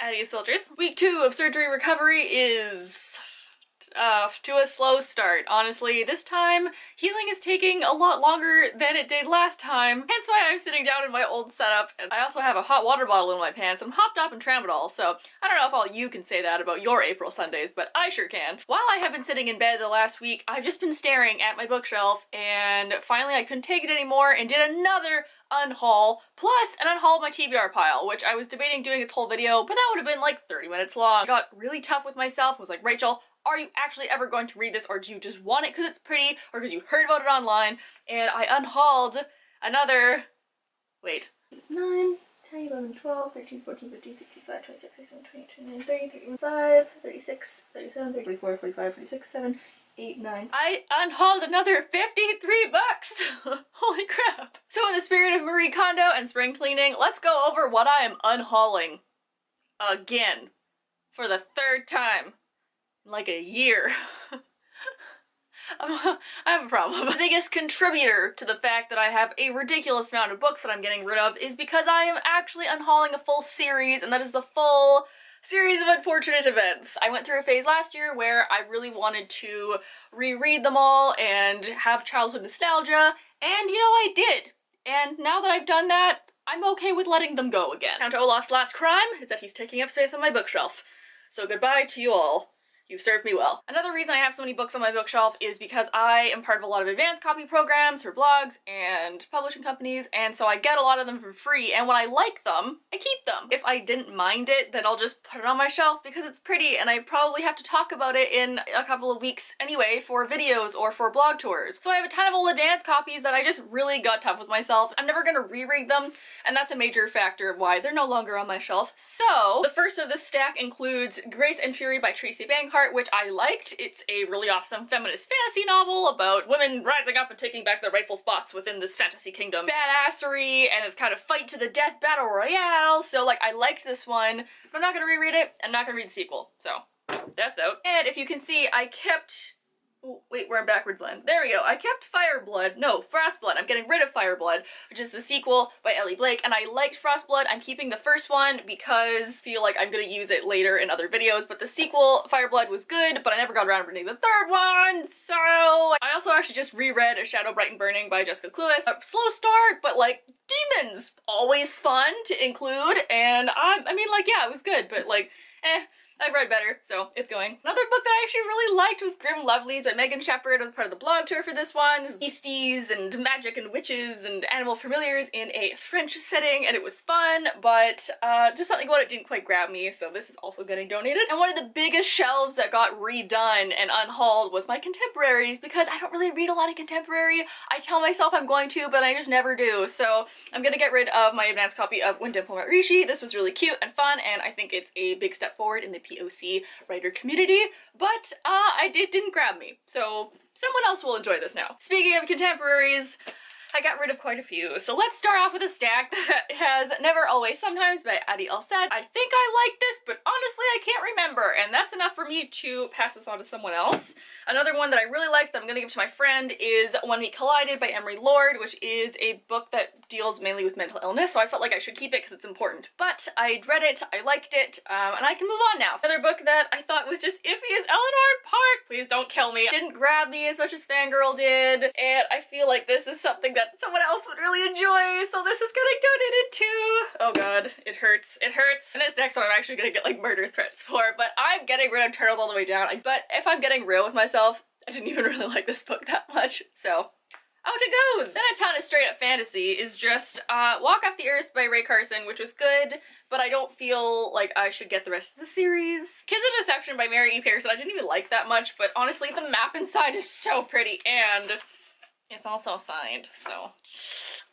Addie Soldiers. Week 2 of surgery recovery is to a slow start, honestly. This time, healing is taking a lot longer than it did last time, hence why I'm sitting down in my old setup. And I also have a hot water bottle in my pants. I'm hopped up in tramadol, so I don't know if all you can say that about your April Sundays, but I sure can. While I have been sitting in bed the last week, I've just been staring at my bookshelf, and finally I couldn't take it anymore and did another unhaul, plus an unhaul of my TBR pile, which I was debating doing its whole video, but that would have been like 30 minutes long. I got really tough with myself, was like, Rachel, are you actually ever going to read this, or do you just want it because it's pretty, or because you heard about it online? And I unhauled another, wait, 9, 10, 11, 12, 13, 14, 15, 16, 25, 26, 27, 28, 29, 30, 35, 36, 37, 34, 45, 46, 7, 8, 9. I unhauled another 53 books! Holy crap! So in the spirit of Marie Kondo and spring cleaning, let's go over what I am unhauling. Again. For the 3rd time. In like a year. I have a problem. The biggest contributor to the fact that I have a ridiculous amount of books that I'm getting rid of is because I am actually unhauling a full series, and that is the full series of unfortunate events. I went through a phase last year where I really wanted to reread them all and have childhood nostalgia, and you know, I did. And now that I've done that, I'm okay with letting them go again. Count Olaf's last crime is that he's taking up space on my bookshelf. So goodbye to you all. You've served me well. Another reason I have so many books on my bookshelf is because I am part of a lot of advanced copy programs for blogs and publishing companies, and so I get a lot of them for free, and when I like them, I keep them. If I didn't mind it, then I'll just put it on my shelf because it's pretty, and I probably have to talk about it in a couple of weeks anyway for videos or for blog tours. So I have a ton of old advanced copies that I just really got tough with myself. I'm never gonna reread them, and that's a major factor of why they're no longer on my shelf. So the first of this stack includes Grace and Fury by Tracy Bankart, which I liked. It's a really awesome feminist fantasy novel about women rising up and taking back their rightful spots within this fantasy kingdom. Badassery, and it's kind of fight to the death battle royale, so like I liked this one, but I'm not gonna reread it. I'm not gonna read the sequel, so that's out. And if you can see, I kept... Oh, wait, we're in backwards line. There we go. I kept Frostblood. I'm getting rid of Fireblood, which is the sequel by Ellie Blake, and I liked Frostblood. I'm keeping the first one because I feel like I'm gonna use it later in other videos, but the sequel, Fireblood, was good, but I never got around to reading the 3rd one, so... I also actually just reread A Shadow Bright and Burning by Jessica Cluess. A slow start, but like, demons! Always fun to include, and I mean, like, yeah, it was good, but like, I've read better, so it's going. Another book that I actually really liked was Grim Lovelies by Megan Shepherd. I was part of the blog tour for this one. Beasties and magic and witches and animal familiars in a French setting, and it was fun, but just something about it didn't quite grab me, so this is also getting donated. And one of the biggest shelves that got redone and unhauled was my contemporaries, because I don't really read a lot of contemporary. I tell myself I'm going to, but I just never do, so I'm gonna get rid of my advanced copy of When Dimple Met Rishi. This was really cute and fun, and I think it's a big step forward in the POC writer community, but it didn't grab me, so someone else will enjoy this now. Speaking of contemporaries, I got rid of quite a few. So let's start off with a stack that has Never Always Sometimes by Addie Soldiers. I think I like this, but honestly I can't remember, and that's enough for me to pass this on to someone else. Another one that I really like that I'm gonna give to my friend is When We Collided by Emery Lord, which is a book that deals mainly with mental illness, so I felt like I should keep it because it's important. But I read it, I liked it, and I can move on now. Another book that I thought was just iffy is Eleanor Park. Please don't kill me. It didn't grab me as much as Fangirl did, and I feel like this is something that someone else would really enjoy, so this is getting donated too. Oh god, it hurts. It hurts. And this next one I'm actually gonna get like murder threats for, but I'm getting rid of Turtles All the Way Down. But if I'm getting real with myself, I didn't even really like this book that much, so out it goes! Then a ton of straight up fantasy is just Walk Off the Earth by Ray Carson, which was good, but I don't feel like I should get the rest of the series. Kids of Deception by Mary E. Pearson I didn't even like that much, but honestly the map inside is so pretty, and it's also signed, so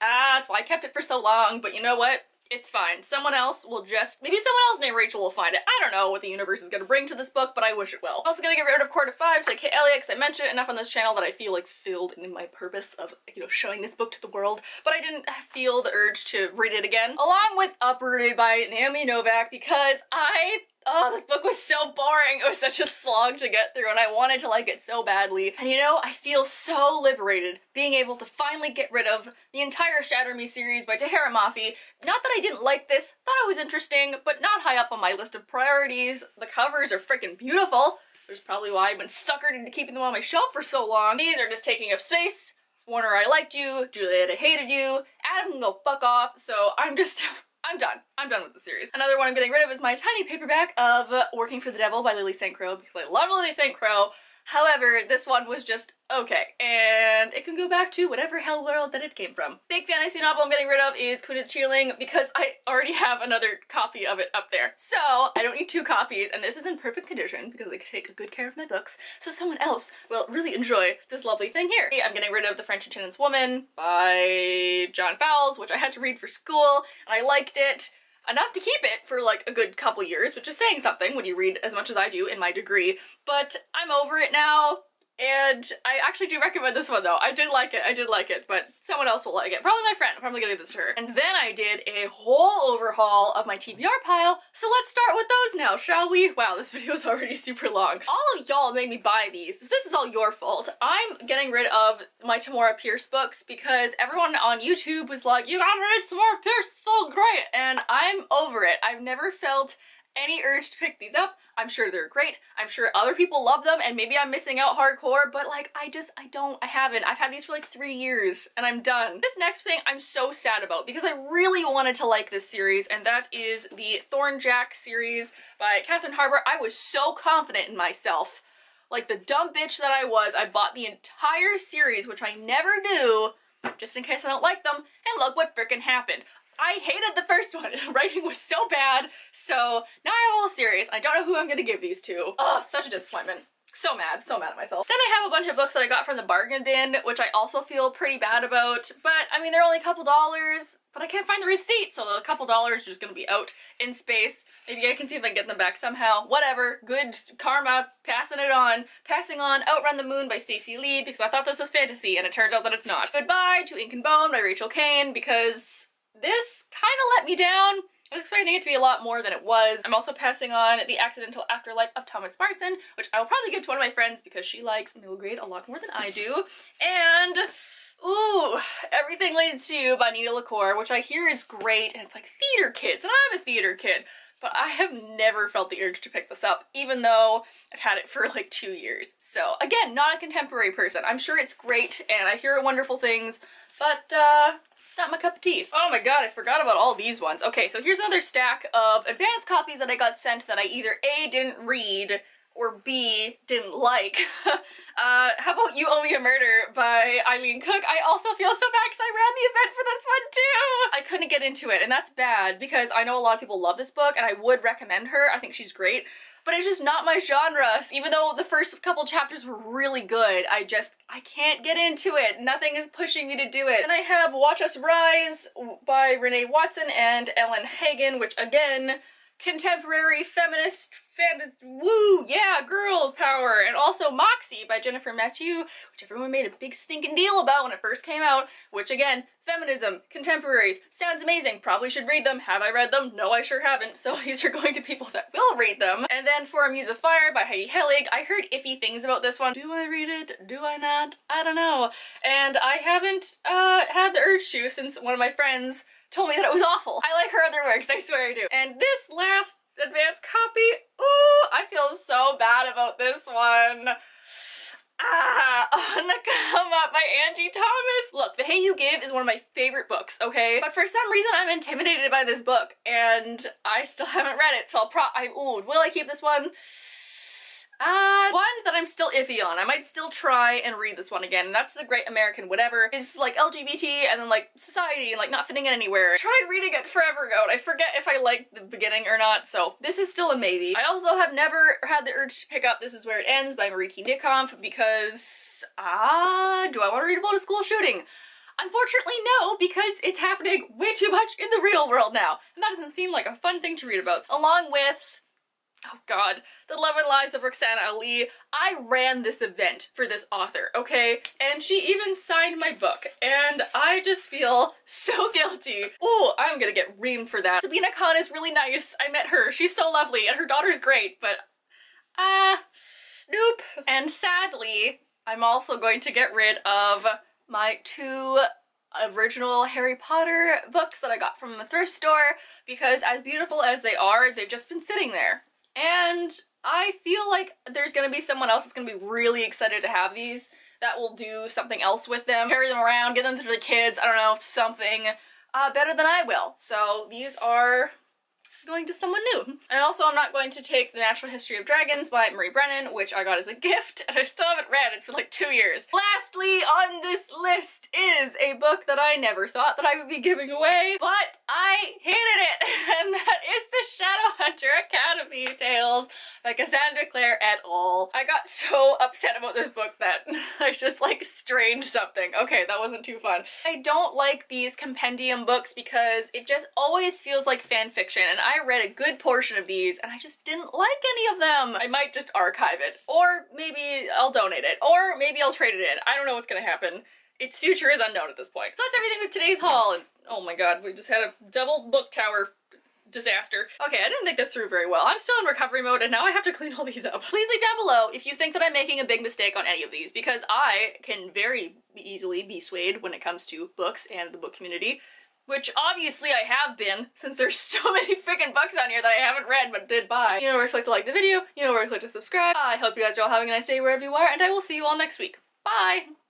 that's why I kept it for so long, but you know what? It's fine. Someone else will just, maybe someone else named Rachel will find it. I don't know what the universe is gonna bring to this book, but I wish it will. I'm also gonna get rid of Quarter 5 to Kate Elliott, because I mentioned it enough on this channel that I feel like fulfilled in my purpose of, you know, showing this book to the world, but I didn't feel the urge to read it again. Along with Uprooted by Naomi Novak, because I oh, this book was so boring. It was such a slog to get through and I wanted to like it so badly. And you know, I feel so liberated being able to finally get rid of the entire Shatter Me series by Tahara Mafi. Not that I didn't like this, thought it was interesting, but not high up on my list of priorities. The covers are freaking beautiful, which is probably why I've been suckered into keeping them on my shelf for so long. These are just taking up space. Warner, I liked you. Juliet, I hated you. Adam can go fuck off. So I'm just, I'm done. I'm done with the series. Another one I'm getting rid of is my tiny paperback of Working for the Devil by Lily St. Croix, because I love Lily St. Croix. However, this one was just okay, and it can go back to whatever hell world that it came from. Big fantasy novel I'm getting rid of is Queen of the Cheerling because I already have another copy of it up there. So I don't need two copies, and this is in perfect condition because I take good care of my books, so someone else will really enjoy this lovely thing here. I'm getting rid of The French Attendant's Woman by John Fowles, which I had to read for school, and I liked it enough to keep it for like a good couple years, which is saying something when you read as much as I do in my degree, but I'm over it now. And I actually do recommend this one though. I did like it, but someone else will like it. Probably my friend. I'm probably gonna give this to her. And then I did a whole overhaul of my TBR pile, so let's start with those now, shall we? Wow, this video is already super long. All of y'all made me buy these, so this is all your fault. I'm getting rid of my Tamora Pierce books because everyone on YouTube was like, you gotta read Tamora Pierce, it's so great! And I'm over it. I've never felt any urge to pick these up. I'm sure they're great. I'm sure other people love them and maybe I'm missing out hardcore, but like I haven't. I've had these for like 3 years and I'm done. This next thing I'm so sad about because I really wanted to like this series, and that is the Thorn Jack series by Katherine Harbor. I was so confident in myself. Like the dumb bitch that I was, I bought the entire series, which I never do, just in case I don't like them, and look what frickin' happened. I hated the first one. The writing was so bad, so now I have a whole series. I don't know who I'm gonna give these to. Ugh, such a disappointment. So mad at myself. Then I have a bunch of books that I got from the bargain bin, which I also feel pretty bad about, but I mean, they're only a couple dollars, but I can't find the receipt, so a couple dollars are just gonna be out in space. Maybe I can see if I can get them back somehow. Whatever, good karma, passing it on. Passing on Outrun the Moon by Stacey Lee, because I thought this was fantasy, and it turns out that it's not. Goodbye to Ink and Bone by Rachel Kane, because this kind of let me down. I was expecting it to be a lot more than it was. I'm also passing on The Accidental Afterlife of Thomas Sparkson, which I will probably give to one of my friends because she likes middle grade a lot more than I do. And, ooh, Everything Leads to You by Nina LaCour, which I hear is great, and it's like theater kids, and I'm a theater kid. But I have never felt the urge to pick this up, even though I've had it for like 2 years. So, again, not a contemporary person. I'm sure it's great, and I hear wonderful things, but, it's not my cup of tea. Oh my god, I forgot about all these ones. Okay, so here's another stack of advanced copies that I got sent that I either A, didn't read, or B, didn't like. How about You Owe Me a Murder by Eileen Cook? I also feel so bad because I ran the event for this one too! I couldn't get into it, and that's bad because I know a lot of people love this book and I would recommend her. I think she's great. But it's just not my genre. Even though the first couple chapters were really good, I can't get into it. Nothing is pushing me to do it. And I have Watch Us Rise by Renee Watson and Ellen Hagen, which again, contemporary feminist, woo, yeah, girl power. And also Moxie by Jennifer Mathieu, which everyone made a big stinking deal about when it first came out, which again, feminism, contemporaries, sounds amazing. Probably should read them. Have I read them? No, I sure haven't. So these are going to people that will read them. And then For a Muse of Fire by Heidi Hellig. I heard iffy things about this one. Do I read it? Do I not? I don't know. And I haven't had the urge to since one of my friends told me that it was awful. I like her other works, I swear I do. And this last advanced copy, ooh, I feel so bad about this one. On the Come Up by Angie Thomas. Look, The Hate You Give is one of my favorite books, okay? But for some reason I'm intimidated by this book and I still haven't read it, so will I keep this one? One that I'm still iffy on. I might still try and read this one again, and that's The Great American Whatever. Is like LGBT and then like society and like not fitting in anywhere. I tried reading it forever ago and I forget if I liked the beginning or not, so this is still a maybe. I also have never had the urge to pick up This Is Where It Ends by Mariki Nikhoff because, do I want to read about a school shooting? Unfortunately, no, because it's happening way too much in the real world now, and that doesn't seem like a fun thing to read about. Along with Oh god, The 11 Lives of Roxana Ali. I ran this event for this author, okay? And she even signed my book, and I just feel so guilty. Oh, I'm gonna get reamed for that. Sabina Khan is really nice. I met her. She's so lovely, and her daughter's great, but nope. And sadly, I'm also going to get rid of my 2 original Harry Potter books that I got from the thrift store, because as beautiful as they are, they've just been sitting there. And I feel like there's gonna be someone else that's gonna be really excited to have these, that will do something else with them, carry them around, get them to the kids, I don't know, something better than I will. So these are going to someone new. And also I'm not going to take The Natural History of Dragons by Marie Brennan, which I got as a gift, and I still haven't read. It's been like 2 years. Lastly on this list is a book that I never thought that I would be giving away, but I hated it, and that is the Shadowhunter Academy Tales by Cassandra Clare et al. I got so upset about this book that I just like strained something. Okay, that wasn't too fun. I don't like these compendium books because it just always feels like fan fiction, and I read a good portion of these and I just didn't like any of them. I might just archive it, or maybe I'll donate it, or maybe I'll trade it in. I don't know what's gonna happen. Its future is unknown at this point. So that's everything with today's haul, and oh my god, we just had a double book tower disaster. Okay, I didn't think this through very well. I'm still in recovery mode and now I have to clean all these up. Please leave down below if you think that I'm making a big mistake on any of these, because I can very easily be swayed when it comes to books and the book community, which obviously I have been, since there's so many freaking books on here that I haven't read but did buy. You know where to click to like the video, you know where to click to subscribe. I hope you guys are all having a nice day wherever you are, and I will see you all next week. Bye!